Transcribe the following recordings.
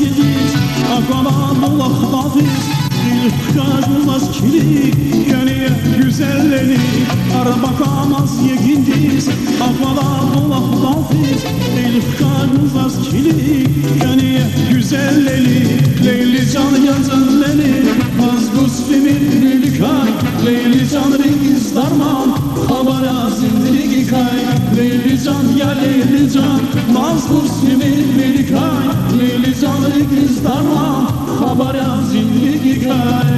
yegiz Akala bulak hafiz İlkajmaz kilik Gönüye güzelleri Arbakamaz yegiz Akala bulak hafiz İlkajmaz kilik Gönüye güzelleri Leyli can yazanları Mazgus femir nilikay Leyli can rengiz darman Habara zindigi kay Leyli can ya Leyli can Mazgus femir nilikay Leyli can rengiz darman Habara zindigi kay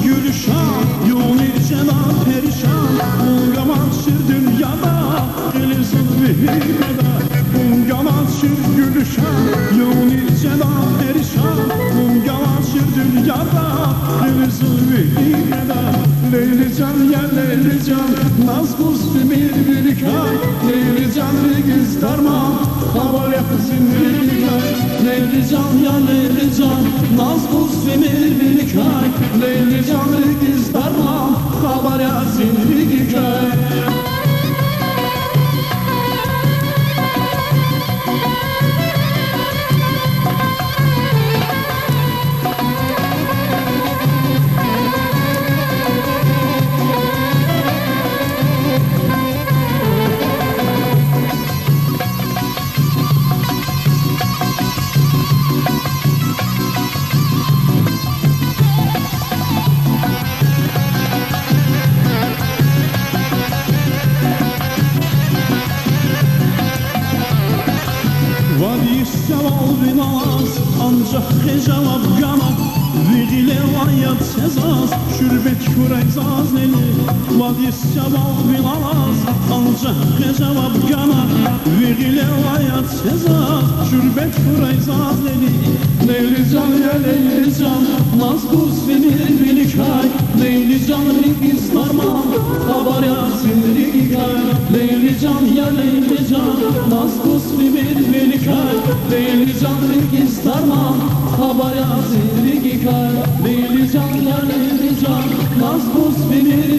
Gülüşan, yol içena perişan Ungamançır dünyada, gelirsin vehimede Ungamançır gülüşan, yol içena perişan Ungamançır dünyada, gelirsin vehimede Leyli can ya Leyli can, nazbuz demir bir kay Leyli can regiz darman, haber yapısın bir kay Leyli can ya Leyli can, nazbuz demir bir kay Leyli can regiz darman, haber yapısın bir kay Vadi seval binaz ancak cevap gamak Vigile hayat sezaz şürbet kureyzaz neli Vadi seval binaz ancak cevap gamak Vigile hayat sezaz şürbet kureyzaz neli Leyli can ya Leyli can nazbuz femir bilikay Leyli can regiz darman haber yazın rigikay Leyli can ya Leyli can nazbuz femir bilikay Leyli can regiz darman haber yazın rigikay Leyli can ya Leyli can nazbuz femir